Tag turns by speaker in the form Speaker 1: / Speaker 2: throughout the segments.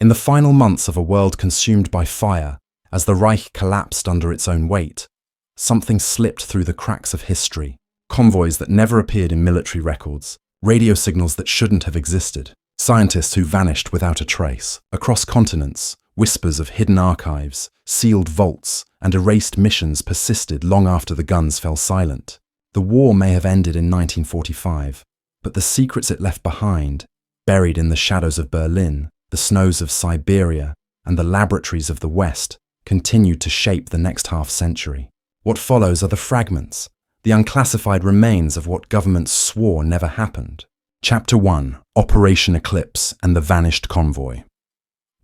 Speaker 1: In the final months of a world consumed by fire, as the Reich collapsed under its own weight, something slipped through the cracks of history. Convoys that never appeared in military records, radio signals that shouldn't have existed, scientists who vanished without a trace. Across continents, whispers of hidden archives, sealed vaults, and erased missions persisted long after the guns fell silent. The war may have ended in 1945, but the secrets it left behind, buried in the shadows of Berlin, the snows of Siberia, and the laboratories of the West, continued to shape the next half-century. What follows are the fragments, the unclassified remains of what governments swore never happened. Chapter 1: Operation Eclipse and the Vanished Convoy.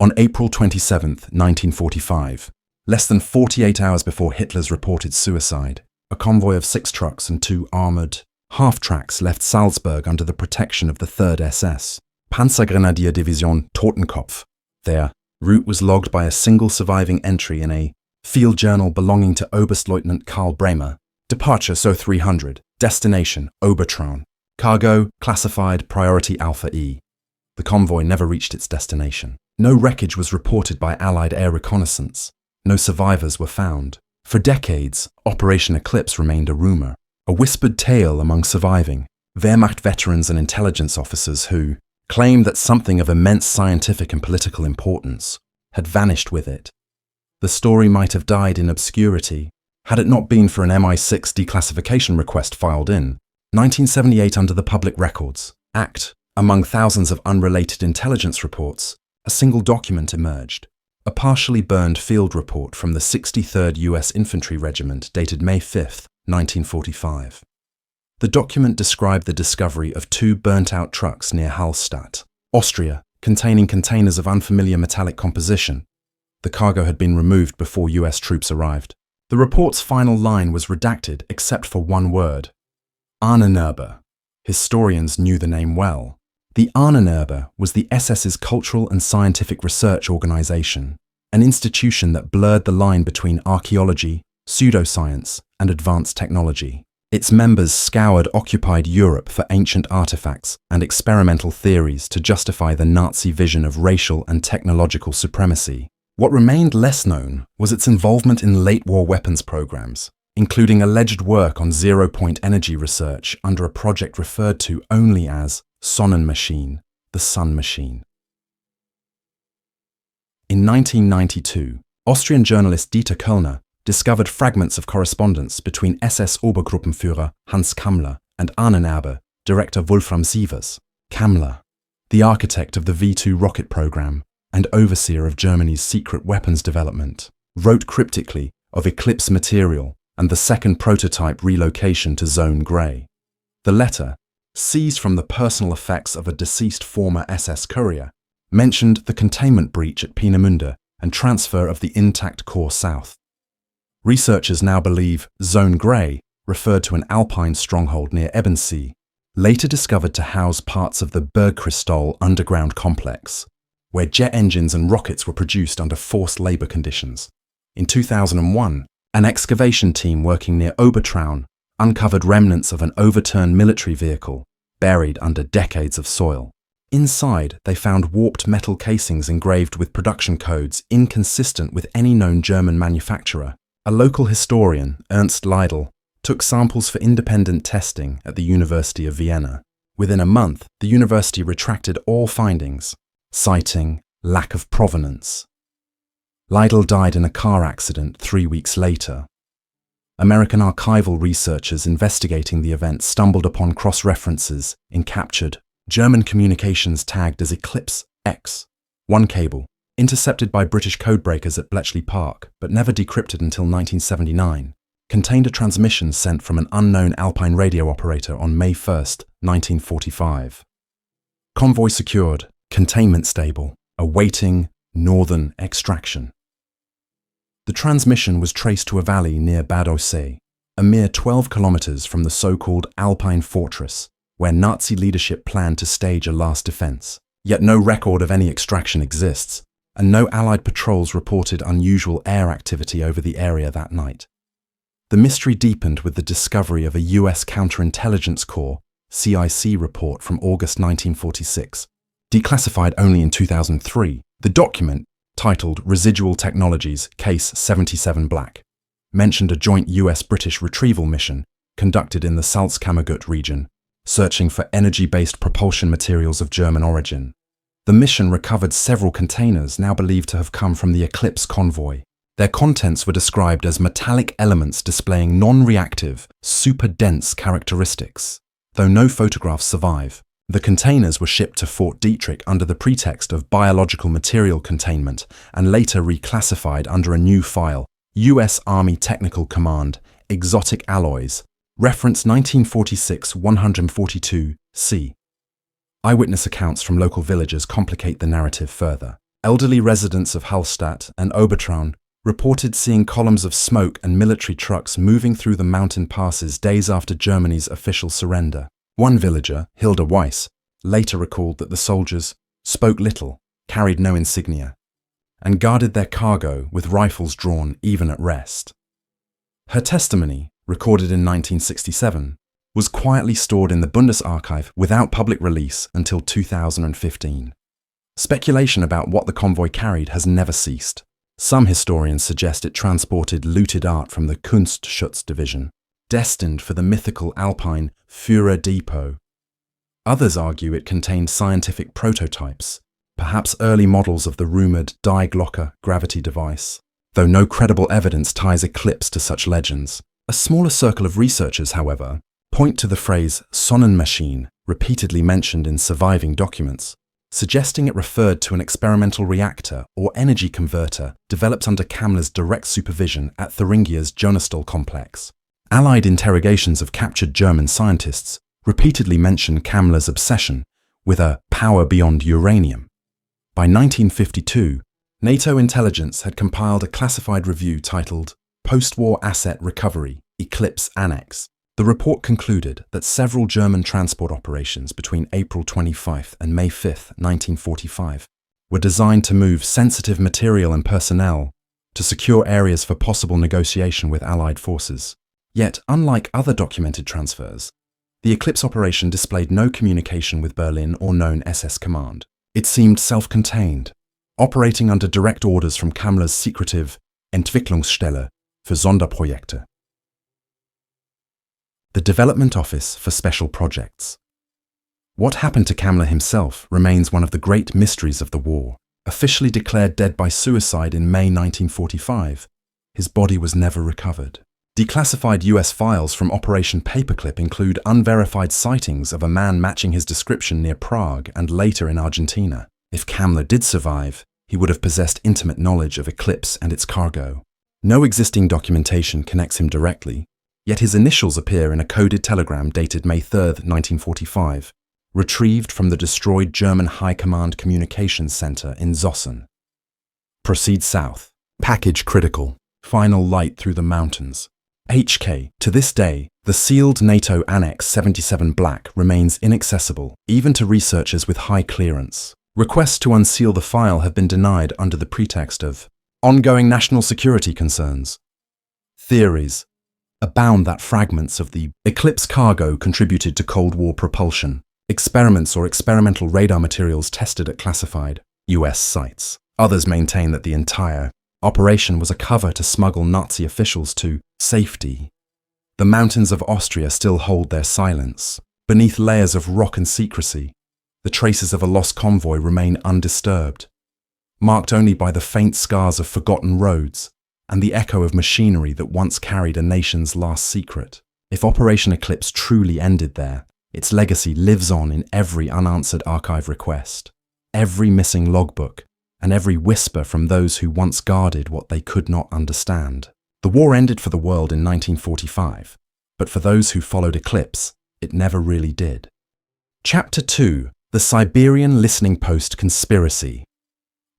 Speaker 1: On April 27, 1945, less than 48 hours before Hitler's reported suicide, a convoy of 6 trucks and 2 armoured half-tracks left Salzburg under the protection of the 3rd SS, Panzergrenadierdivision Totenkopf. Their route was logged by a single surviving entry in a field journal belonging to Oberstleutnant Karl Bremer. Departure SO 300, destination Obertraun. Cargo classified Priority Alpha E. The convoy never reached its destination. No wreckage was reported by Allied air reconnaissance. No survivors were found. For decades, Operation Eclipse remained a rumour, a whispered tale among surviving Wehrmacht veterans and intelligence officers who claimed that something of immense scientific and political importance had vanished with it. The story might have died in obscurity had it not been for an MI6 declassification request filed in 1978 under the Public Records Act. Among thousands of unrelated intelligence reports, a single document emerged, a partially burned field report from the 63rd U.S. Infantry Regiment dated May 5, 1945. The document described the discovery of 2 burnt-out trucks near Hallstatt, Austria, containing containers of unfamiliar metallic composition. The cargo had been removed before U.S. troops arrived. The report's final line was redacted except for one word: Ahnenerbe. Historians knew the name well. The Ahnenerbe was the SS's cultural and scientific research organization, an institution that blurred the line between archaeology, pseudoscience, and advanced technology. Its members scoured occupied Europe for ancient artifacts and experimental theories to justify the Nazi vision of racial and technological supremacy. What remained less known was its involvement in late-war weapons programs, including alleged work on zero-point energy research under a project referred to only as Sonnenmaschine, the Sun Machine. In 1992, Austrian journalist Dieter Köllner discovered fragments of correspondence between SS Obergruppenführer Hans Kammler and Ahnenerbe director Wolfram Sievers. Kammler, the architect of the V2 rocket program and overseer of Germany's secret weapons development, wrote cryptically of Eclipse material and the second prototype relocation to Zone Grey. The letter, seized from the personal effects of a deceased former SS courier, mentioned the containment breach at Peenemünde and transfer of the intact core south. Researchers now believe Zone Grey referred to an alpine stronghold near Ebensee, later discovered to house parts of the Bergkristall underground complex, where jet engines and rockets were produced under forced labour conditions. In 2001, an excavation team working near Obertraun uncovered remnants of an overturned military vehicle buried under decades of soil. Inside, they found warped metal casings engraved with production codes inconsistent with any known German manufacturer. A local historian, Ernst Leidl, took samples for independent testing at the University of Vienna. Within a month, the university retracted all findings, citing lack of provenance. Leidl died in a car accident 3 weeks later. American archival researchers investigating the event stumbled upon cross-references in captured German communications tagged as Eclipse X. One cable, intercepted by British codebreakers at Bletchley Park, but never decrypted until 1979, contained a transmission sent from an unknown Alpine radio operator on May 1, 1945. Convoy secured, containment stable, awaiting northern extraction. The transmission was traced to a valley near Bad Aussee, a mere 12 kilometers from the so-called Alpine Fortress, where Nazi leadership planned to stage a last defense. Yet no record of any extraction exists, and no Allied patrols reported unusual air activity over the area that night. The mystery deepened with the discovery of a US Counterintelligence Corps (CIC) report from August 1946, Declassified only in 2003, the document, titled Residual Technologies, Case 77 Black, mentioned a joint US-British retrieval mission conducted in the Salzkammergut region, searching for energy-based propulsion materials of German origin. The mission recovered several containers now believed to have come from the Eclipse convoy. Their contents were described as metallic elements displaying non-reactive, super-dense characteristics. Though no photographs survive, the containers were shipped to Fort Detrick under the pretext of biological material containment and later reclassified under a new file, U.S. Army Technical Command, Exotic Alloys, reference 1946-142-C. Eyewitness accounts from local villagers complicate the narrative further. Elderly residents of Hallstatt and Obertraun reported seeing columns of smoke and military trucks moving through the mountain passes days after Germany's official surrender. One villager, Hilda Weiss, later recalled that the soldiers spoke little, carried no insignia, and guarded their cargo with rifles drawn even at rest. Her testimony, recorded in 1967, was quietly stored in the Bundesarchiv without public release until 2015. Speculation about what the convoy carried has never ceased. Some historians suggest it transported looted art from the Kunstschutz division, destined for the mythical Alpine Führer Depot. Others argue it contained scientific prototypes, perhaps early models of the rumoured Die Glocke gravity device, though no credible evidence ties Eclipse to such legends. A smaller circle of researchers, however, point to the phrase Sonnenmaschine, repeatedly mentioned in surviving documents, suggesting it referred to an experimental reactor or energy converter developed under Kammler's direct supervision at Thuringia's Jonastal complex. Allied interrogations of captured German scientists repeatedly mention Kammler's obsession with a power beyond uranium. By 1952, NATO intelligence had compiled a classified review titled Post-War Asset Recovery, Eclipse Annex. The report concluded that several German transport operations between April 25 and May 5, 1945, were designed to move sensitive material and personnel to secure areas for possible negotiation with Allied forces. Yet, unlike other documented transfers, the Eclipse operation displayed no communication with Berlin or known SS command. It seemed self-contained, operating under direct orders from Kammler's secretive Entwicklungsstelle für Sonderprojekte, the Development Office for Special Projects. What happened to Kammler himself remains one of the great mysteries of the war. Officially declared dead by suicide in May 1945, his body was never recovered. Declassified US files from Operation Paperclip include unverified sightings of a man matching his description near Prague and later in Argentina. If Kammler did survive, he would have possessed intimate knowledge of Eclipse and its cargo. No existing documentation connects him directly, yet his initials appear in a coded telegram dated May 3, 1945, retrieved from the destroyed German High Command Communications Center in Zossen. Proceed south. Package critical. Final light through the mountains. HK. To this day, the sealed NATO Annex 77 Black remains inaccessible, even to researchers with high clearance. Requests to unseal the file have been denied under the pretext of ongoing national security concerns. Theories abound that fragments of the Eclipse cargo contributed to Cold War propulsion. Experiments or experimental radar materials tested at classified US sites. Others maintain that the entire operation was a cover to smuggle Nazi officials to safety. The mountains of Austria still hold their silence. Beneath layers of rock and secrecy, the traces of a lost convoy remain undisturbed, marked only by the faint scars of forgotten roads and the echo of machinery that once carried a nation's last secret. If Operation Eclipse truly ended there, its legacy lives on in every unanswered archive request, every missing logbook, and every whisper from those who once guarded what they could not understand. The war ended for the world in 1945, but for those who followed Eclipse, it never really did. Chapter 2. The Siberian Listening Post Conspiracy.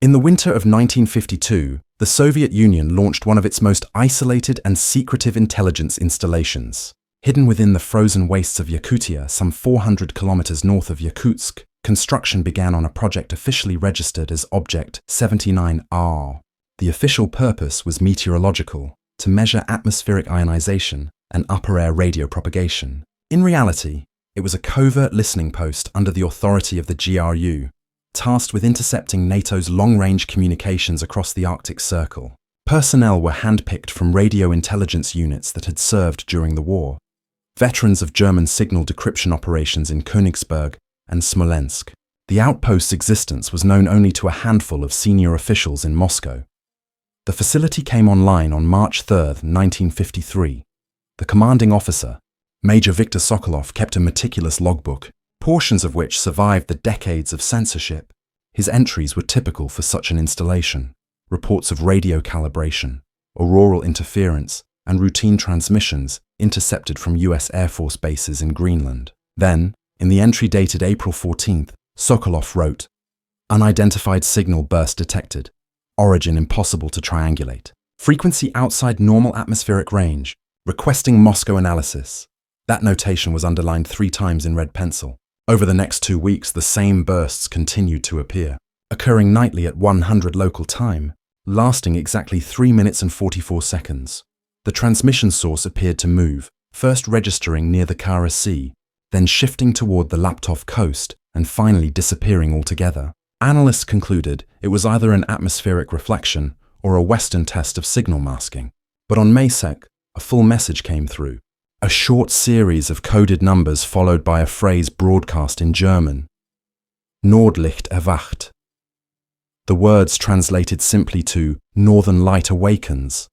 Speaker 1: In the winter of 1952, the Soviet Union launched one of its most isolated and secretive intelligence installations. Hidden within the frozen wastes of Yakutia, some 400 kilometers north of Yakutsk, construction began on a project officially registered as Object 79R. The official purpose was meteorological, to measure atmospheric ionization and upper-air radio propagation. In reality, it was a covert listening post under the authority of the GRU, tasked with intercepting NATO's long-range communications across the Arctic Circle. Personnel were handpicked from radio intelligence units that had served during the war, veterans of German signal decryption operations in Königsberg and Smolensk. The outpost's existence was known only to a handful of senior officials in Moscow. The facility came online on March 3, 1953. The commanding officer, Major Viktor Sokolov, kept a meticulous logbook, portions of which survived the decades of censorship. His entries were typical for such an installation: reports of radio calibration, auroral interference, and routine transmissions intercepted from US Air Force bases in Greenland. Then, in the entry dated April 14th, Sokolov wrote, "Unidentified signal burst detected. Origin impossible to triangulate. Frequency outside normal atmospheric range. Requesting Moscow analysis." That notation was underlined 3 times in red pencil. Over the next 2 weeks, the same bursts continued to appear, occurring nightly at 100 local time, lasting exactly 3 minutes and 44 seconds. The transmission source appeared to move, first registering near the Kara Sea, then shifting toward the Laptov coast, and finally disappearing altogether. Analysts concluded it was either an atmospheric reflection or a Western test of signal masking. But on May 2nd, a full message came through. A short series of coded numbers followed by a phrase broadcast in German. Nordlicht erwacht. The words translated simply to Northern Light awakens.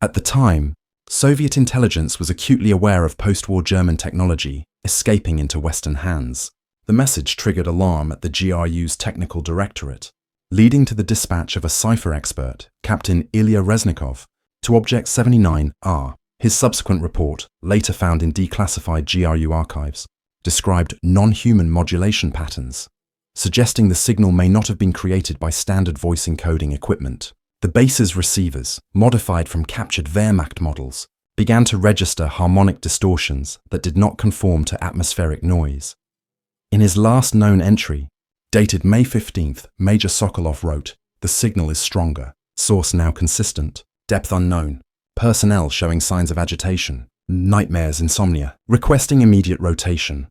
Speaker 1: At the time, Soviet intelligence was acutely aware of post-war German technology escaping into Western hands. The message triggered alarm at the GRU's technical directorate, leading to the dispatch of a cipher expert, Captain Ilya Reznikov, to Object 79R. His subsequent report, later found in declassified GRU archives, described non-human modulation patterns, suggesting the signal may not have been created by standard voice encoding equipment. The base's receivers, modified from captured Wehrmacht models, began to register harmonic distortions that did not conform to atmospheric noise. In his last known entry, dated May 15th, Major Sokolov wrote, "The signal is stronger, source now consistent, depth unknown, personnel showing signs of agitation, nightmares, insomnia, requesting immediate rotation."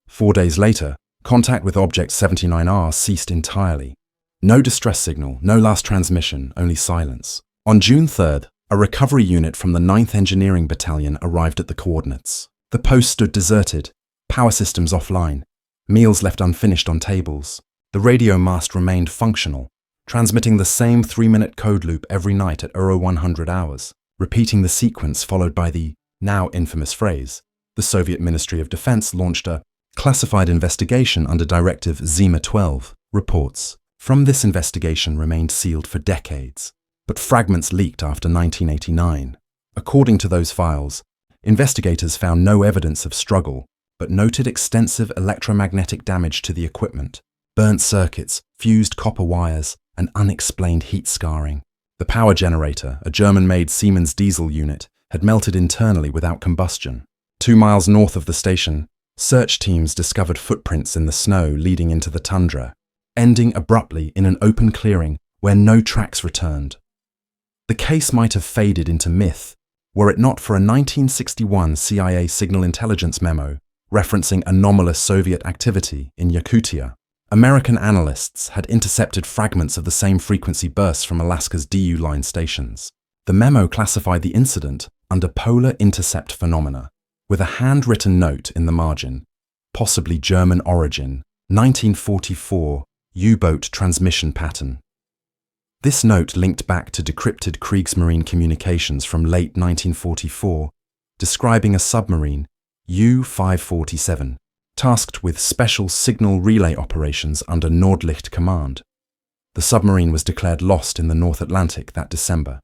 Speaker 1: 4 days later, contact with Object 79R ceased entirely. No distress signal, no last transmission, only silence. On June 3rd, a recovery unit from the 9th Engineering Battalion arrived at the coordinates. The post stood deserted, power systems offline, meals left unfinished on tables. The radio mast remained functional, transmitting the same 3-minute code loop every night at 100 hours, repeating the sequence followed by the now infamous phrase. The Soviet Ministry of Defense launched a classified investigation under Directive Zima 12. Reports from this investigation remained sealed for decades, but fragments leaked after 1989. According to those files, investigators found no evidence of struggle, but noted extensive electromagnetic damage to the equipment, burnt circuits, fused copper wires, and unexplained heat scarring. The power generator, a German-made Siemens diesel unit, had melted internally without combustion. 2 miles north of the station, search teams discovered footprints in the snow leading into the tundra, ending abruptly in an open clearing where no tracks returned. The case might have faded into myth were it not for a 1961 CIA signal intelligence memo referencing anomalous Soviet activity in Yakutia. American analysts had intercepted fragments of the same frequency bursts from Alaska's DU line stations. The memo classified the incident under polar intercept phenomena, with a handwritten note in the margin, possibly German origin, 1944 U-boat transmission pattern. This note linked back to decrypted Kriegsmarine communications from late 1944, describing a submarine, U-547, tasked with special signal relay operations under Nordlicht Command. The submarine was declared lost in the North Atlantic that December.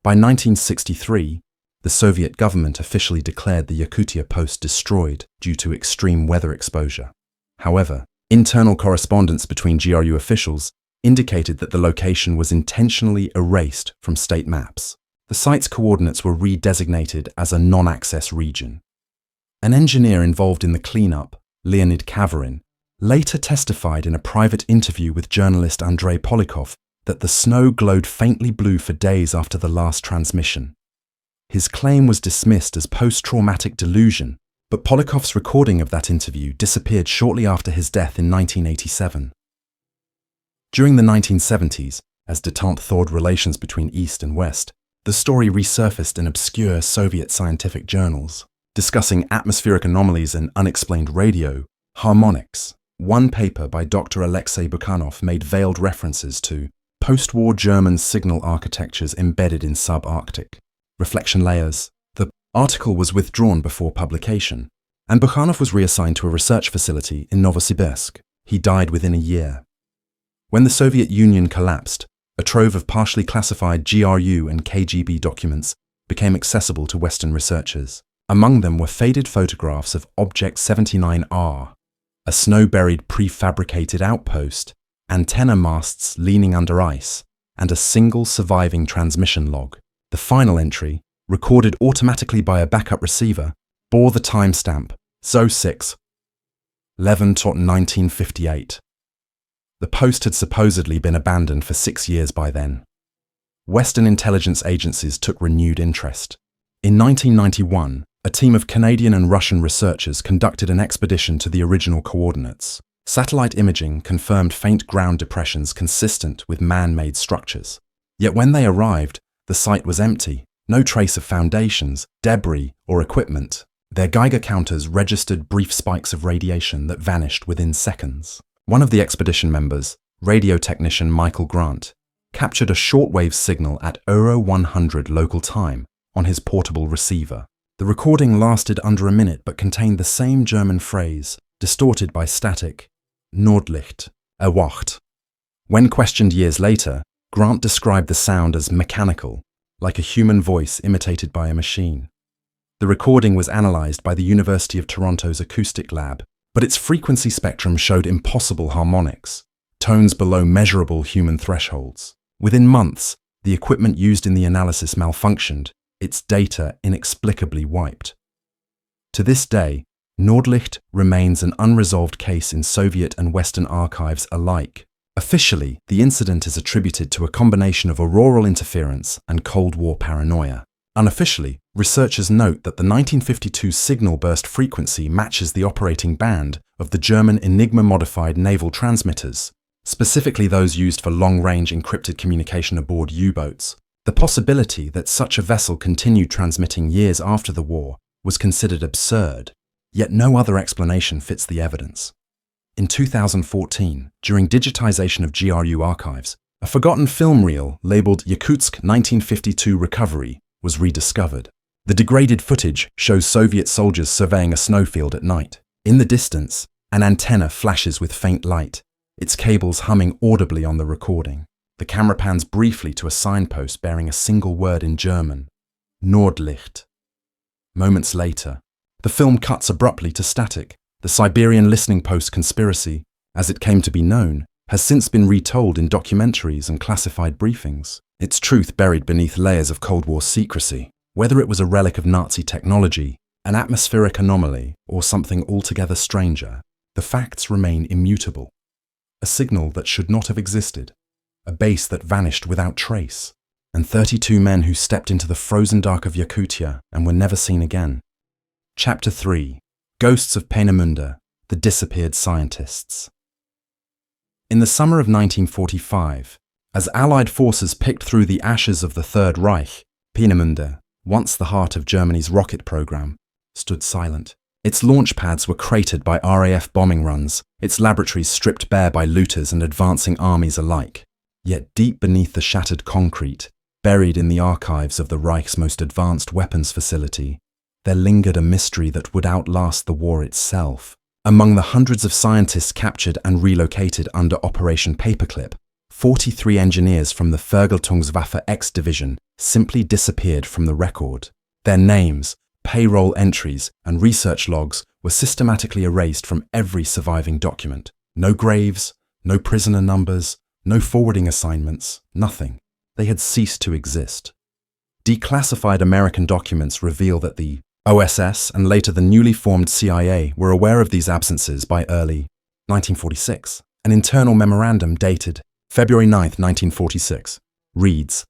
Speaker 1: By 1963, the Soviet government officially declared the Yakutia post destroyed due to extreme weather exposure. However, internal correspondence between GRU officials indicated that the location was intentionally erased from state maps. The site's coordinates were redesignated as a non-access region. An engineer involved in the cleanup, Leonid Kavarin, later testified in a private interview with journalist Andrei Polikov that the snow glowed faintly blue for days after the last transmission. His claim was dismissed as post-traumatic delusion, but Polikov's recording of that interview disappeared shortly after his death in 1987. During the 1970s, as détente thawed relations between East and West, the story resurfaced in obscure Soviet scientific journals, discussing atmospheric anomalies and unexplained radio harmonics. One paper by Dr. Alexei Bukhanov made veiled references to post-war German signal architectures embedded in subarctic reflection layers. The article was withdrawn before publication, and Bukhanov was reassigned to a research facility in Novosibirsk. He died within a year. When the Soviet Union collapsed, a trove of partially classified GRU and KGB documents became accessible to Western researchers. Among them were faded photographs of Object 79R, a snow-buried prefabricated outpost, antenna masts leaning under ice, and a single surviving transmission log. The final entry, recorded automatically by a backup receiver, bore the timestamp ZO6 11/1958. The post had supposedly been abandoned for 6 years by then. Western intelligence agencies took renewed interest. In 1991, a team of Canadian and Russian researchers conducted an expedition to the original coordinates. Satellite imaging confirmed faint ground depressions consistent with man-made structures. Yet when they arrived, the site was empty, no trace of foundations, debris, or equipment. Their Geiger counters registered brief spikes of radiation that vanished within seconds. One of the expedition members, radio technician Michael Grant, captured a shortwave signal at 0100 local time on his portable receiver. The recording lasted under a minute but contained the same German phrase, distorted by static, Nordlicht, erwacht. When questioned years later, Grant described the sound as mechanical, like a human voice imitated by a machine. The recording was analysed by the University of Toronto's acoustic lab, but its frequency spectrum showed impossible harmonics, tones below measurable human thresholds. Within months, the equipment used in the analysis malfunctioned, its data inexplicably wiped. To this day, Nordlicht remains an unresolved case in Soviet and Western archives alike. Officially, the incident is attributed to a combination of auroral interference and Cold War paranoia. Unofficially, researchers note that the 1952 signal burst frequency matches the operating band of the German Enigma-modified naval transmitters, specifically those used for long-range encrypted communication aboard U-boats. The possibility that such a vessel continued transmitting years after the war was considered absurd, yet no other explanation fits the evidence. In 2014, during digitization of GRU archives, a forgotten film reel labeled Yakutsk 1952 Recovery was rediscovered. The degraded footage shows Soviet soldiers surveying a snowfield at night. In the distance, an antenna flashes with faint light, its cables humming audibly on the recording. The camera pans briefly to a signpost bearing a single word in German, Nordlicht. Moments later, the film cuts abruptly to static. The Siberian listening post conspiracy, as it came to be known, has since been retold in documentaries and classified briefings, its truth buried beneath layers of Cold War secrecy. Whether it was a relic of Nazi technology, an atmospheric anomaly, or something altogether stranger, the facts remain immutable. A signal that should not have existed, a base that vanished without trace, and 32 men who stepped into the frozen dark of Yakutia and were never seen again. Chapter 3. Ghosts of Peenemünde, the disappeared scientists. In the summer of 1945, as Allied forces picked through the ashes of the Third Reich, Peenemünde, once the heart of Germany's rocket program, stood silent. Its launch pads were cratered by RAF bombing runs, its laboratories stripped bare by looters and advancing armies alike. Yet deep beneath the shattered concrete, buried in the archives of the Reich's most advanced weapons facility, there lingered a mystery that would outlast the war itself. Among the hundreds of scientists captured and relocated under Operation Paperclip, 43 engineers from the Vergeltungswaffe X division simply disappeared from the record. Their names, payroll entries, and research logs were systematically erased from every surviving document. No graves, no prisoner numbers, no forwarding assignments, nothing. They had ceased to exist. Declassified American documents reveal that the OSS and later the newly formed CIA were aware of these absences by early 1946. An internal memorandum dated February 9, 1946, reads,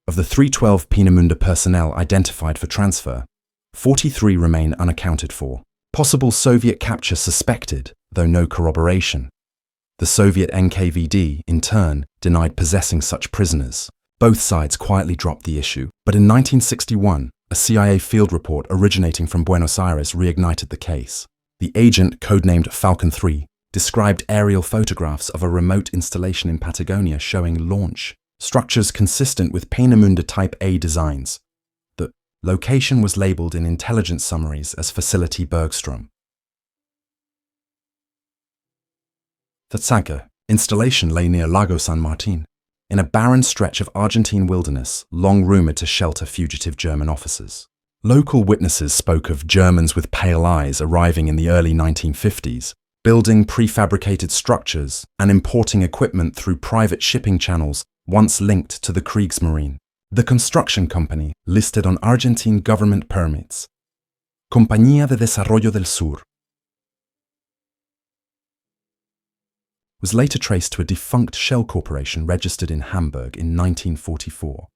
Speaker 1: "Of the 312 Peenemünde personnel identified for transfer, 43 remain unaccounted for. Possible Soviet capture suspected, though no corroboration. The Soviet NKVD, in turn, denied possessing such prisoners. Both sides quietly dropped the issue, but in 1961, a CIA field report originating from Buenos Aires reignited the case. The agent, codenamed Falcon 3, described aerial photographs of a remote installation in Patagonia showing launch structures consistent with Peenemünde Type A designs. The location was labeled in intelligence summaries as Facility Bergstrom. The Zacca installation lay near Lago San Martin, in a barren stretch of Argentine wilderness long rumoured to shelter fugitive German officers. Local witnesses spoke of Germans with pale eyes arriving in the early 1950s, building prefabricated structures and importing equipment through private shipping channels once linked to the Kriegsmarine. The construction company, listed on Argentine government permits, Compañía de Desarrollo del Sur, was later traced to a defunct shell corporation registered in Hamburg in 1944.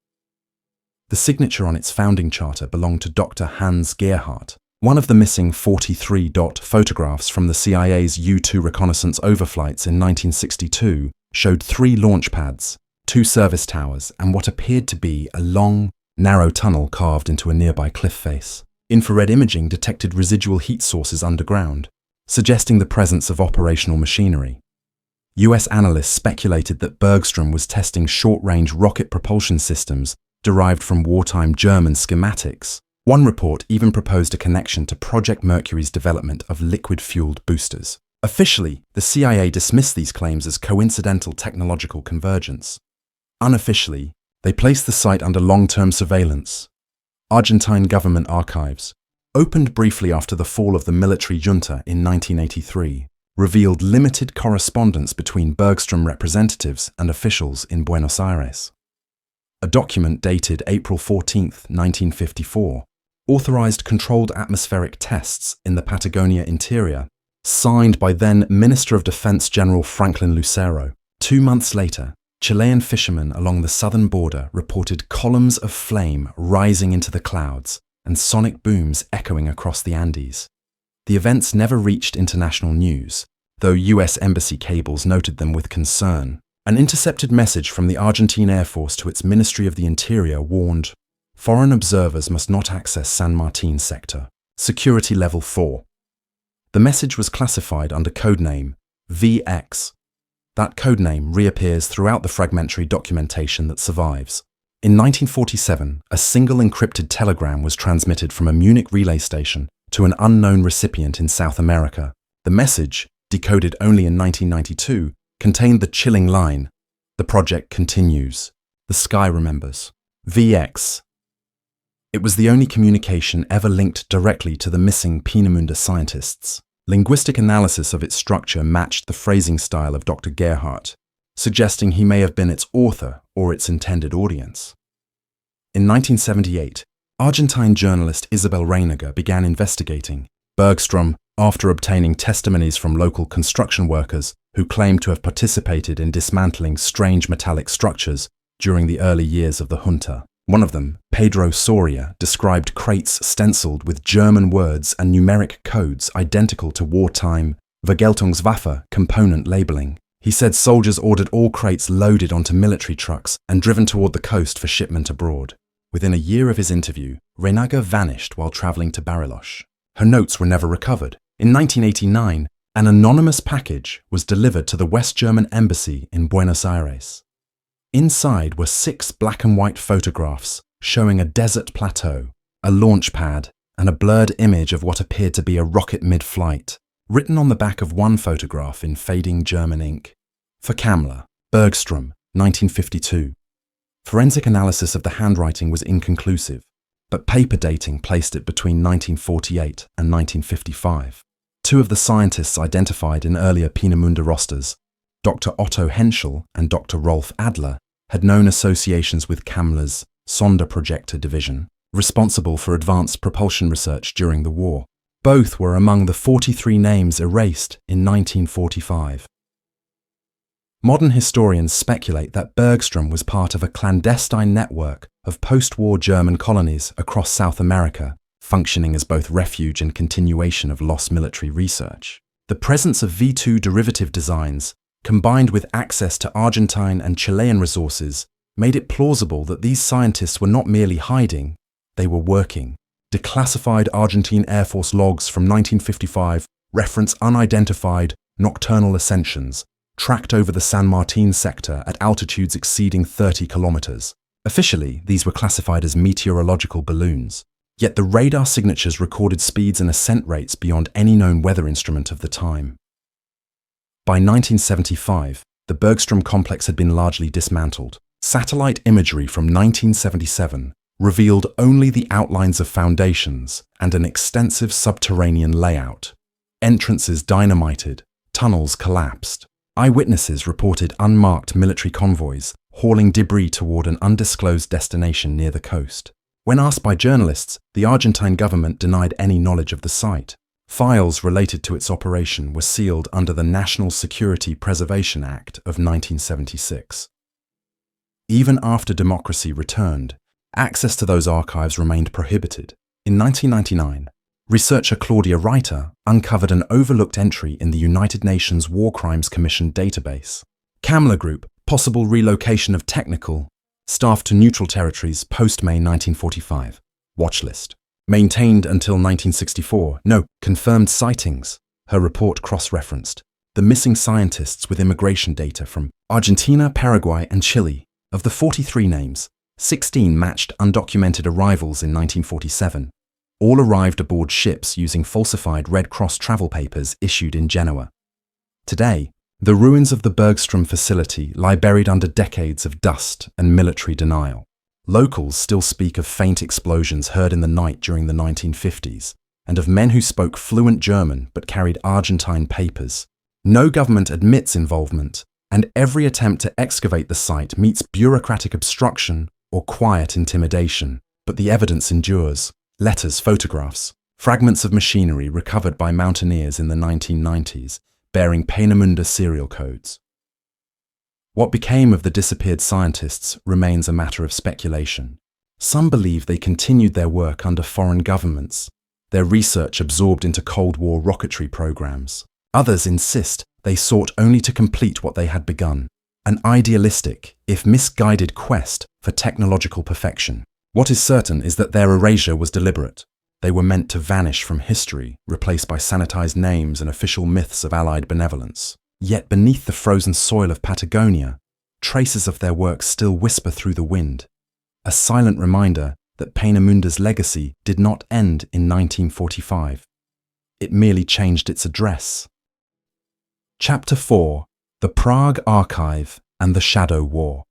Speaker 1: The signature on its founding charter belonged to Dr. Hans Gerhardt. One of the missing 43 photographs from the CIA's U-2 reconnaissance overflights in 1962 showed 3 launch pads, 2 service towers, and what appeared to be a long, narrow tunnel carved into a nearby cliff face. Infrared imaging detected residual heat sources underground, suggesting the presence of operational machinery. US analysts speculated that Bergstrom was testing short-range rocket propulsion systems derived from wartime German schematics. One report even proposed a connection to Project Mercury's development of liquid-fueled boosters. Officially, the CIA dismissed these claims as coincidental technological convergence. Unofficially, they placed the site under long-term surveillance. Argentine government archives, opened briefly after the fall of the military junta in 1983, revealed limited correspondence between Bergstrom representatives and officials in Buenos Aires. A document dated April 14, 1954, authorized controlled atmospheric tests in the Patagonia interior, signed by then Minister of Defense General Franklin Lucero. 2 months later, Chilean fishermen along the southern border reported columns of flame rising into the clouds and sonic booms echoing across the Andes. The events never reached international news, though US embassy cables noted them with concern. An intercepted message from the Argentine Air Force to its Ministry of the Interior warned, "Foreign observers must not access San Martin sector. Security level 4. The message was classified under codename VX. That codename reappears throughout the fragmentary documentation that survives. In 1947, a single encrypted telegram was transmitted from a Munich relay station to an unknown recipient in South America. The message, decoded only in 1992, contained the chilling line, "The project continues. The sky remembers. VX." It was the only communication ever linked directly to the missing Peenemünde scientists. Linguistic analysis of its structure matched the phrasing style of Dr. Gerhardt, suggesting he may have been its author or its intended audience. In 1978, Argentine journalist Isabel Reiniger began investigating Bergstrom after obtaining testimonies from local construction workers who claimed to have participated in dismantling strange metallic structures during the early years of the junta. One of them, Pedro Soria, described crates stenciled with German words and numeric codes identical to wartime Vergeltungswaffe component labeling. He said soldiers ordered all crates loaded onto military trucks and driven toward the coast for shipment abroad. Within a year of his interview, Reinager vanished while traveling to Bariloche. Her notes were never recovered. In 1989, an anonymous package was delivered to the West German embassy in Buenos Aires. Inside were 6 black and white photographs showing a desert plateau, a launch pad, and a blurred image of what appeared to be a rocket mid-flight. Written on the back of one photograph in fading German ink, "For Kamler, Bergstrom, 1952. Forensic analysis of the handwriting was inconclusive, but paper dating placed it between 1948 and 1955. 2 of the scientists identified in earlier Peenemünde rosters, Dr. Otto Henschel and Dr. Rolf Adler, had known associations with Kamler's Sonderprojekte division, responsible for advanced propulsion research during the war. Both were among the 43 names erased in 1945. Modern historians speculate that Bergstrom was part of a clandestine network of post-war German colonies across South America, functioning as both refuge and continuation of lost military research. The presence of V2 derivative designs combined with access to Argentine and Chilean resources, made it plausible that these scientists were not merely hiding, they were working. Declassified Argentine Air Force logs from 1955 reference unidentified nocturnal ascensions, tracked over the San Martin sector at altitudes exceeding 30 kilometers. Officially, these were classified as meteorological balloons, yet the radar signatures recorded speeds and ascent rates beyond any known weather instrument of the time. By 1975, the Bergstrom complex had been largely dismantled. Satellite imagery from 1977 revealed only the outlines of foundations and an extensive subterranean layout. Entrances dynamited, tunnels collapsed. Eyewitnesses reported unmarked military convoys hauling debris toward an undisclosed destination near the coast. When asked by journalists, the Argentine government denied any knowledge of the site. Files related to its operation were sealed under the National Security Preservation Act of 1976. Even after democracy returned, access to those archives remained prohibited. In 1999, researcher Claudia Reiter uncovered an overlooked entry in the United Nations War Crimes Commission database. Kamler Group, possible relocation of technical staff to neutral territories post-May 1945. Watchlist. Maintained until 1964. No, confirmed sightings. Her report cross-referenced the missing scientists with immigration data from Argentina, Paraguay, and Chile. Of the 43 names, 16 matched undocumented arrivals in 1947. All arrived aboard ships using falsified Red Cross travel papers issued in Genoa. Today, the ruins of the Bergstrom facility lie buried under decades of dust and military denial. Locals still speak of faint explosions heard in the night during the 1950s, and of men who spoke fluent German but carried Argentine papers. No government admits involvement, and every attempt to excavate the site meets bureaucratic obstruction or quiet intimidation. But the evidence endures. Letters, photographs, fragments of machinery recovered by mountaineers in the 1990s, bearing Peenemünde serial codes. What became of the disappeared scientists remains a matter of speculation. Some believe they continued their work under foreign governments, their research absorbed into Cold War rocketry programs. Others insist they sought only to complete what they had begun, an idealistic, if misguided quest for technological perfection. What is certain is that their erasure was deliberate. They were meant to vanish from history, replaced by sanitized names and official myths of Allied benevolence. Yet beneath the frozen soil of Patagonia, traces of their work still whisper through the wind, a silent reminder that Peenemunde's legacy did not end in 1945. It merely changed its address. Chapter 4: The Prague Archive and the Shadow War.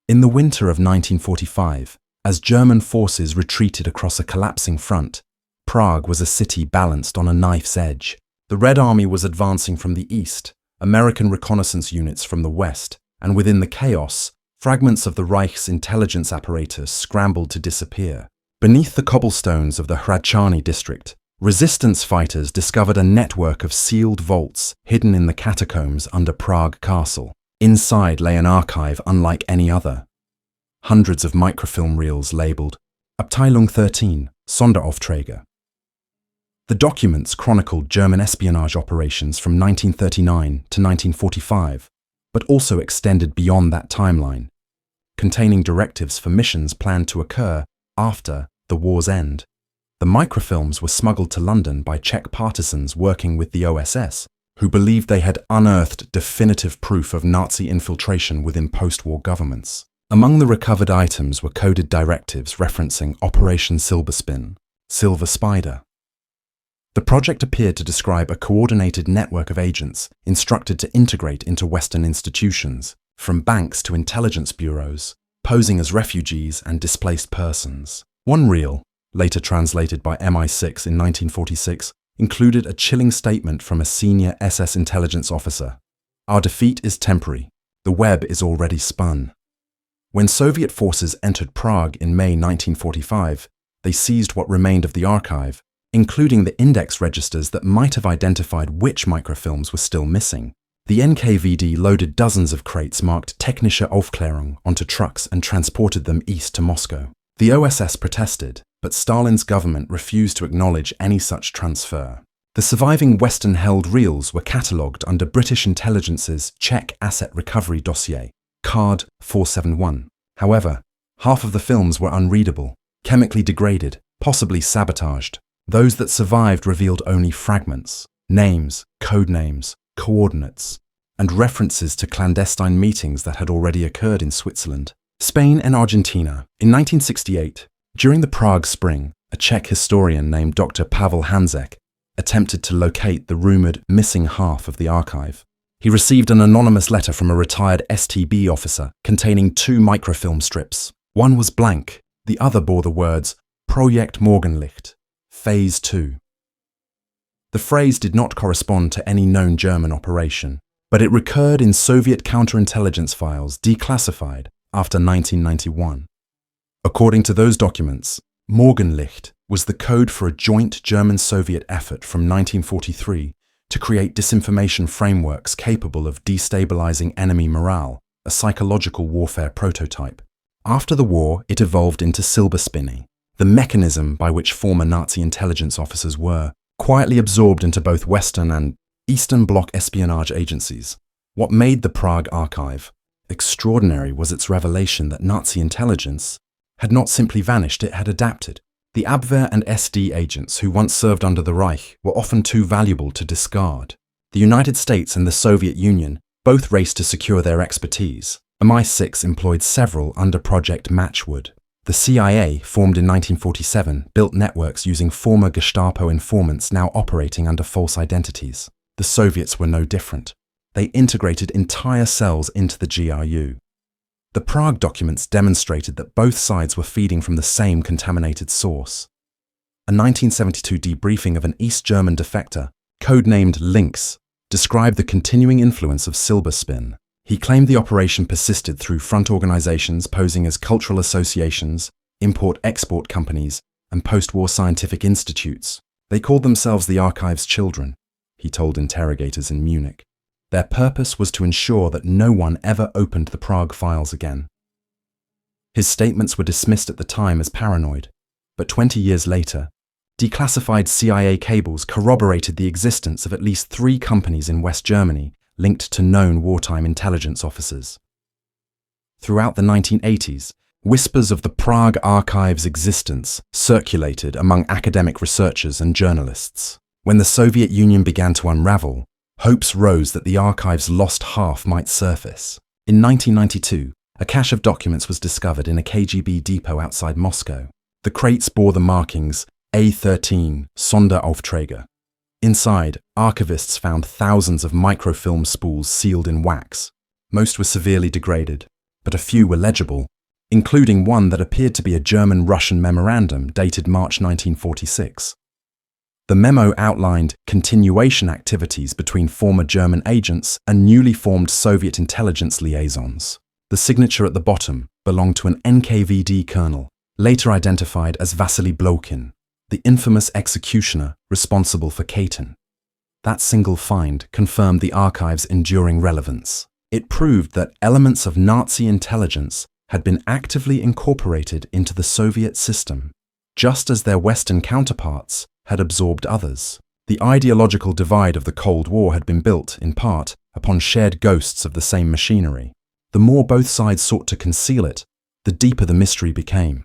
Speaker 1: In the winter of 1945, as German forces retreated across a collapsing front, Prague was a city balanced on a knife's edge. The Red Army was advancing from the east, American reconnaissance units from the west, and within the chaos, fragments of the Reich's intelligence apparatus scrambled to disappear. Beneath the cobblestones of the Hradčany district, resistance fighters discovered a network of sealed vaults hidden in the catacombs under Prague Castle. Inside lay an archive unlike any other. Hundreds of microfilm reels labelled Abteilung 13, Sonderaufträge. The documents chronicled German espionage operations from 1939 to 1945, but also extended beyond that timeline, containing directives for missions planned to occur after the war's end. The microfilms were smuggled to London by Czech partisans working with the OSS, who believed they had unearthed definitive proof of Nazi infiltration within post-war governments. Among the recovered items were coded directives referencing Operation Silberspin, Silver Spider. The project appeared to describe a coordinated network of agents instructed to integrate into Western institutions, from banks to intelligence bureaus, posing as refugees and displaced persons. One reel, later translated by MI6 in 1946, included a chilling statement from a senior SS intelligence officer. "Our defeat is temporary. The web is already spun." When Soviet forces entered Prague in May 1945, they seized what remained of the archive, including the index registers that might have identified which microfilms were still missing. The NKVD loaded dozens of crates marked Technische Aufklärung onto trucks and transported them east to Moscow. The OSS protested, but Stalin's government refused to acknowledge any such transfer. The surviving Western-held reels were catalogued under British intelligence's Czech Asset Recovery Dossier, Card 471. However, half of the films were unreadable, chemically degraded, possibly sabotaged. Those that survived revealed only fragments, names, code names, coordinates, and references to clandestine meetings that had already occurred in Switzerland, Spain and Argentina. In 1968, during the Prague Spring, a Czech historian named Dr. Pavel Hanzek attempted to locate the rumoured missing half of the archive. He received an anonymous letter from a retired STB officer containing 2 microfilm strips. One was blank, the other bore the words Projekt Morgenlicht, Phase 2. The phrase did not correspond to any known German operation, but it recurred in Soviet counterintelligence files declassified after 1991. According to those documents, Morgenlicht was the code for a joint German-Soviet effort from 1943 to create disinformation frameworks capable of destabilizing enemy morale, a psychological warfare prototype. After the war, it evolved into silberspinning, the mechanism by which former Nazi intelligence officers were quietly absorbed into both Western and Eastern Bloc espionage agencies. What made the Prague archive extraordinary was its revelation that Nazi intelligence had not simply vanished, it had adapted. The Abwehr and SD agents who once served under the Reich were often too valuable to discard. The United States and the Soviet Union both raced to secure their expertise. MI6 employed several under Project Matchwood. The CIA, formed in 1947, built networks using former Gestapo informants now operating under false identities. The Soviets were no different. They integrated entire cells into the GRU. The Prague documents demonstrated that both sides were feeding from the same contaminated source. A 1972 debriefing of an East German defector, codenamed Lynx, described the continuing influence of silberspin. He claimed the operation persisted through front organizations posing as cultural associations, import-export companies, and post-war scientific institutes. They called themselves the archive's children, he told interrogators in Munich. Their purpose was to ensure that no one ever opened the Prague files again. His statements were dismissed at the time as paranoid, but 20 years later, declassified CIA cables corroborated the existence of at least 3 companies in West Germany linked to known wartime intelligence officers. Throughout the 1980s, whispers of the Prague archive's existence circulated among academic researchers and journalists. When the Soviet Union began to unravel, hopes rose that the archive's lost half might surface. In 1992, a cache of documents was discovered in a KGB depot outside Moscow. The crates bore the markings A13 Sonderaufträge. Inside, archivists found thousands of microfilm spools sealed in wax. Most were severely degraded, but a few were legible, including one that appeared to be a German-Russian memorandum dated March 1946. The memo outlined continuation activities between former German agents and newly formed Soviet intelligence liaisons. The signature at the bottom belonged to an NKVD colonel, later identified as Vasily Blokhin, the infamous executioner responsible for Katyn. That single find confirmed the archive's enduring relevance. It proved that elements of Nazi intelligence had been actively incorporated into the Soviet system, just as their Western counterparts had absorbed others. The ideological divide of the Cold War had been built, in part, upon shared ghosts of the same machinery. The more both sides sought to conceal it, the deeper the mystery became.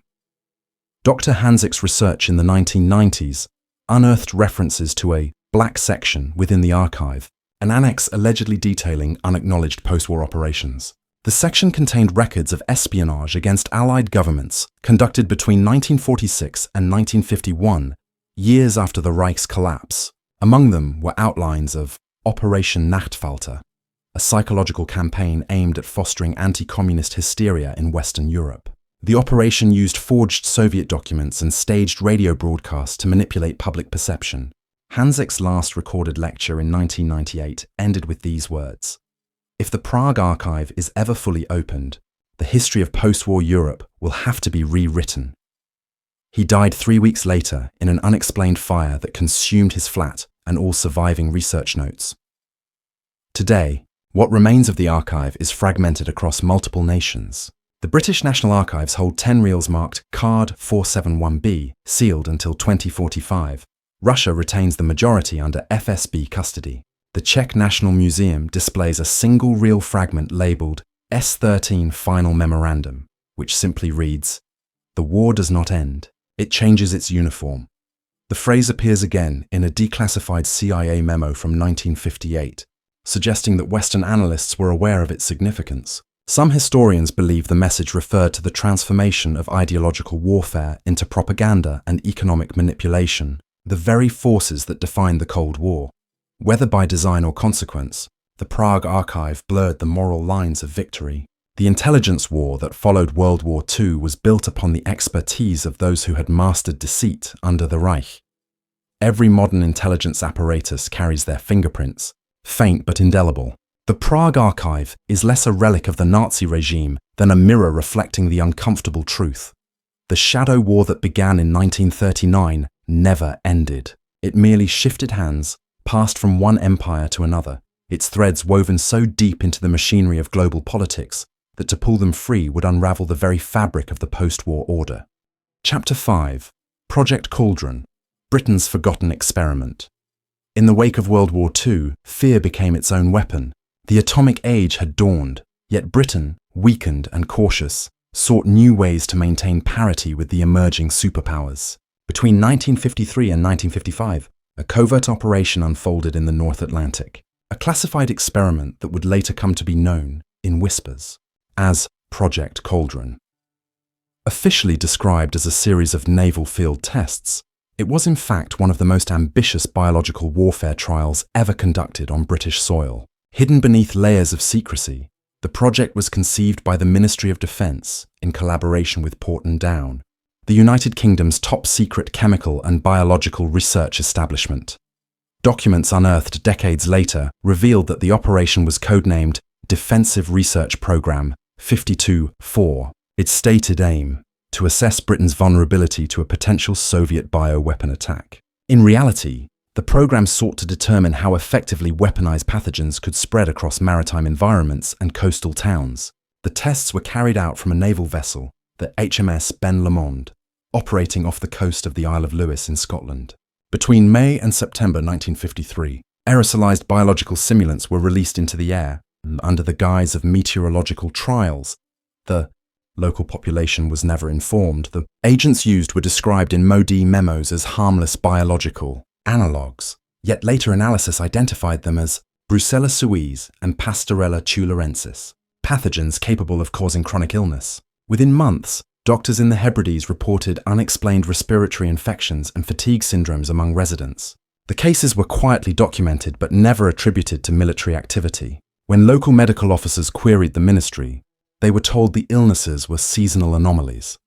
Speaker 1: Dr. Hanzek's research in the 1990s unearthed references to a black section within the archive, an annex allegedly detailing unacknowledged post-war operations. The section contained records of espionage against Allied governments conducted between 1946 and 1951, years after the Reich's collapse. Among them were outlines of Operation Nachtfalter, a psychological campaign aimed at fostering anti-communist hysteria in Western Europe. The operation used forged Soviet documents and staged radio broadcasts to manipulate public perception. Hanzek's last recorded lecture in 1998 ended with these words: "If the Prague archive is ever fully opened, the history of post-war Europe will have to be rewritten." He died 3 weeks later in an unexplained fire that consumed his flat and all surviving research notes. Today, what remains of the archive is fragmented across multiple nations. The British National Archives hold 10 reels marked Card 471B, sealed until 2045. Russia retains the majority under FSB custody. The Czech National Museum displays a single reel fragment labeled S13 Final Memorandum, which simply reads, "The war does not end. It changes its uniform." The phrase appears again in a declassified CIA memo from 1958, suggesting that Western analysts were aware of its significance. Some historians believe the message referred to the transformation of ideological warfare into propaganda and economic manipulation, the very forces that defined the Cold War. Whether by design or consequence, the Prague archive blurred the moral lines of victory. The intelligence war that followed World War II was built upon the expertise of those who had mastered deceit under the Reich. Every modern intelligence apparatus carries their fingerprints, faint but indelible. The Prague archive is less a relic of the Nazi regime than a mirror reflecting the uncomfortable truth. The shadow war that began in 1939 never ended. It merely shifted hands, passed from one empire to another, its threads woven so deep into the machinery of global politics that to pull them free would unravel the very fabric of the post-war order. Chapter 5. Project Cauldron, Britain's Forgotten Experiment. In the wake of World War II, fear became its own weapon. The atomic age had dawned, yet Britain, weakened and cautious, sought new ways to maintain parity with the emerging superpowers. Between 1953 and 1955, a covert operation unfolded in the North Atlantic, a classified experiment that would later come to be known, in whispers, as Project Cauldron. Officially described as a series of naval field tests, it was in fact one of the most ambitious biological warfare trials ever conducted on British soil. Hidden beneath layers of secrecy, the project was conceived by the Ministry of Defence in collaboration with Porton Down, the United Kingdom's top-secret chemical and biological research establishment. Documents unearthed decades later revealed that the operation was codenamed Defensive Research Programme 52-4. Its stated aim, to assess Britain's vulnerability to a potential Soviet bioweapon attack. In reality, the program sought to determine how effectively weaponized pathogens could spread across maritime environments and coastal towns. The tests were carried out from a naval vessel, the HMS Ben Lomond, operating off the coast of the Isle of Lewis in Scotland. Between May and September 1953, aerosolized biological simulants were released into the air under the guise of meteorological trials. The local population was never informed. The agents used were described in MOD memos as harmless biological analogues, yet later analysis identified them as Brucella suis and Pastorella tularensis, pathogens capable of causing chronic illness. Within months, doctors in the Hebrides reported unexplained respiratory infections and fatigue syndromes among residents. The cases were quietly documented but never attributed to military activity. When local medical officers queried the ministry, they were told the illnesses were seasonal anomalies.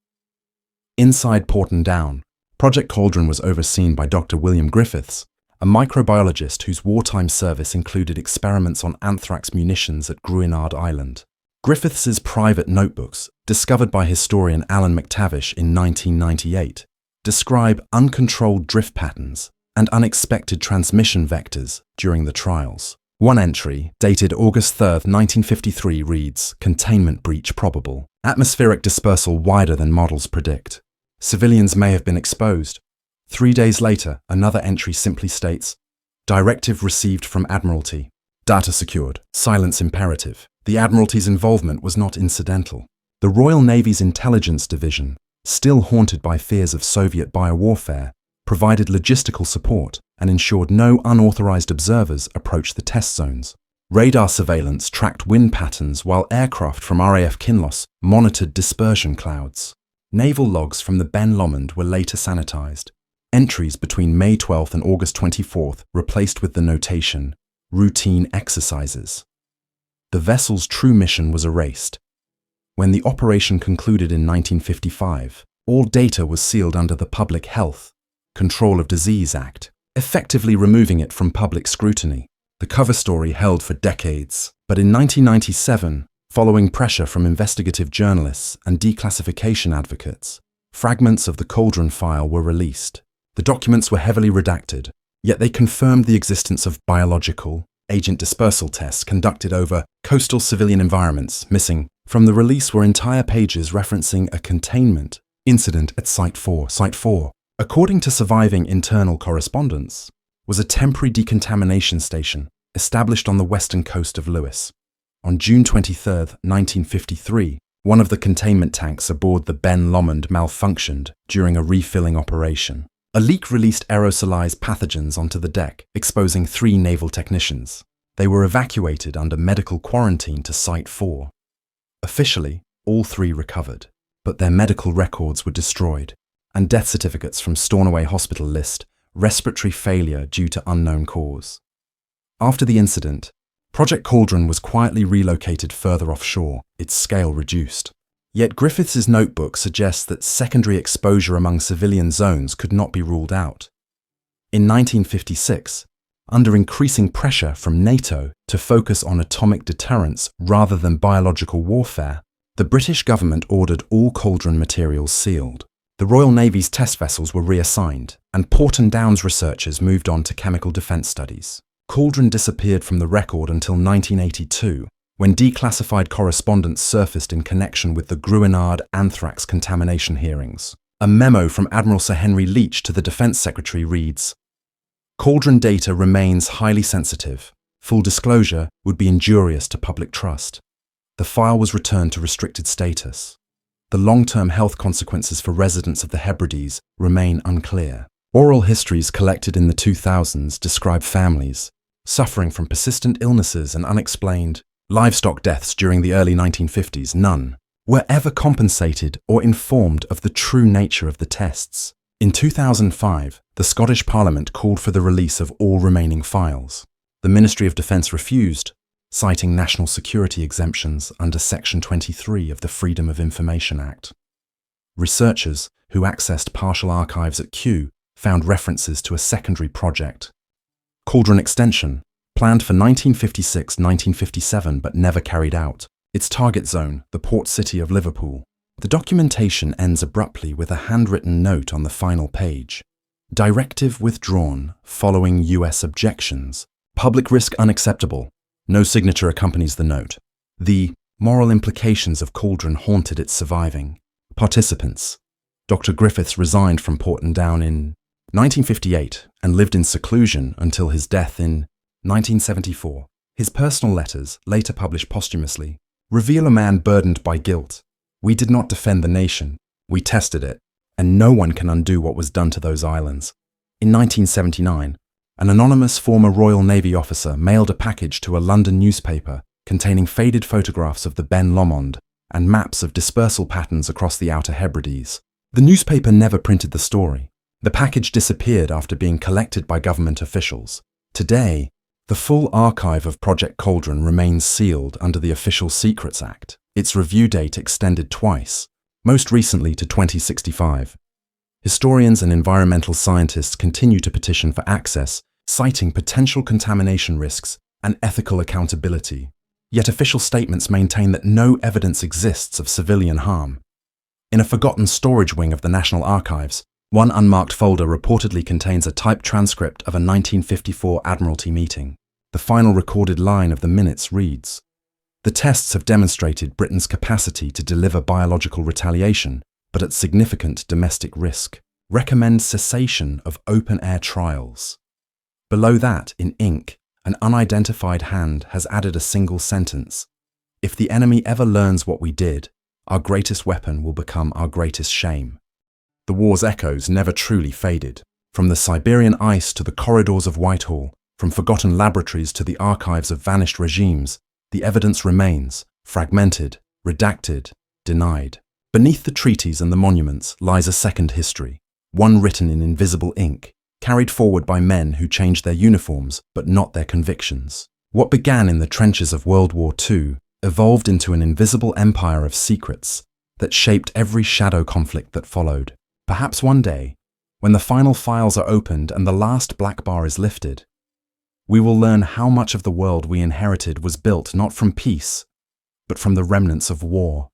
Speaker 1: Inside Porton Down, Project Cauldron was overseen by Dr. William Griffiths, a microbiologist whose wartime service included experiments on anthrax munitions at Gruinard Island. Griffiths's private notebooks, discovered by historian Alan McTavish in 1998, describe uncontrolled drift patterns and unexpected transmission vectors during the trials. One entry, dated August 3, 1953, reads, "Containment breach probable. Atmospheric dispersal wider than models predict. Civilians may have been exposed." 3 days later, another entry simply states, "Directive received from Admiralty. Data secured. Silence imperative." The Admiralty's involvement was not incidental. The Royal Navy's Intelligence Division, still haunted by fears of Soviet biowarfare, provided logistical support and ensured no unauthorized observers approached the test zones. Radar surveillance tracked wind patterns while aircraft from RAF Kinloss monitored dispersion clouds. Naval logs from the Ben Lomond were later sanitized. Entries between May 12 and August 24 replaced with the notation, "Routine exercises." The vessel's true mission was erased. When the operation concluded in 1955, all data was sealed under the Public Health, Control of Disease Act, effectively removing it from public scrutiny. The cover story held for decades, but in 1997, following pressure from investigative journalists and declassification advocates, fragments of the Cauldron file were released. The documents were heavily redacted, yet they confirmed the existence of biological, agent dispersal tests conducted over coastal civilian environments. Missing from the release were entire pages referencing a containment incident at Site 4, According to surviving internal correspondence, was a temporary decontamination station established on the western coast of Lewis. On June 23, 1953, one of the containment tanks aboard the Ben Lomond malfunctioned during a refilling operation. A leak released aerosolized pathogens onto the deck, exposing 3 naval technicians. They were evacuated under medical quarantine to Site 4. Officially, all 3 recovered, but their medical records were destroyed, and death certificates from Stornoway Hospital list respiratory failure due to unknown cause. After the incident, Project Cauldron was quietly relocated further offshore, its scale reduced. Yet Griffiths' notebook suggests that secondary exposure among civilian zones could not be ruled out. In 1956, under increasing pressure from NATO to focus on atomic deterrence rather than biological warfare, the British government ordered all Cauldron materials sealed. The Royal Navy's test vessels were reassigned, and Porton Downs researchers moved on to chemical defence studies. Cauldron disappeared from the record until 1982, when declassified correspondence surfaced in connection with the Gruinard anthrax contamination hearings. A memo from Admiral Sir Henry Leach to the Defence Secretary reads, "Cauldron data remains highly sensitive. Full disclosure would be injurious to public trust." The file was returned to restricted status. The long-term health consequences for residents of the Hebrides remain unclear. Oral histories collected in the 2000s describe families suffering from persistent illnesses and unexplained livestock deaths during the early 1950s. None were ever compensated or informed of the true nature of the tests. In 2005, the Scottish Parliament called for the release of all remaining files. The Ministry of Defence refused, citing national security exemptions under Section 23 of the Freedom of Information Act. Researchers who accessed partial archives at Kew found references to a secondary project, Cauldron Extension, planned for 1956-1957 but never carried out. Its target zone, the port city of Liverpool. The documentation ends abruptly with a handwritten note on the final page. Directive withdrawn following US objections. Public risk unacceptable. No signature accompanies the note. The moral implications of Cauldron haunted its surviving participants. Dr. Griffiths resigned from Porton Down in 1958 and lived in seclusion until his death in 1974. His personal letters, later published posthumously, reveal a man burdened by guilt. "We did not defend the nation, we tested it, and no one can undo what was done to those islands." In 1979, an anonymous former Royal Navy officer mailed a package to a London newspaper containing faded photographs of the Ben Lomond and maps of dispersal patterns across the Outer Hebrides. The newspaper never printed the story. The package disappeared after being collected by government officials. Today, the full archive of Project Cauldron remains sealed under the Official Secrets Act. Its review date extended twice, most recently to 2065. Historians and environmental scientists continue to petition for access, citing potential contamination risks and ethical accountability. Yet official statements maintain that no evidence exists of civilian harm. In a forgotten storage wing of the National Archives, one unmarked folder reportedly contains a typed transcript of a 1954 Admiralty meeting. The final recorded line of the minutes reads, "The tests have demonstrated Britain's capacity to deliver biological retaliation, but at significant domestic risk. Recommend cessation of open-air trials." Below that, in ink, an unidentified hand has added a single sentence. "If the enemy ever learns what we did, our greatest weapon will become our greatest shame." The war's echoes never truly faded. From the Siberian ice to the corridors of Whitehall, from forgotten laboratories to the archives of vanished regimes, the evidence remains, fragmented, redacted, denied. Beneath the treaties and the monuments lies a second history, one written in invisible ink, carried forward by men who changed their uniforms but not their convictions. What began in the trenches of World War II evolved into an invisible empire of secrets that shaped every shadow conflict that followed. Perhaps one day, when the final files are opened and the last black bar is lifted, we will learn how much of the world we inherited was built not from peace, but from the remnants of war.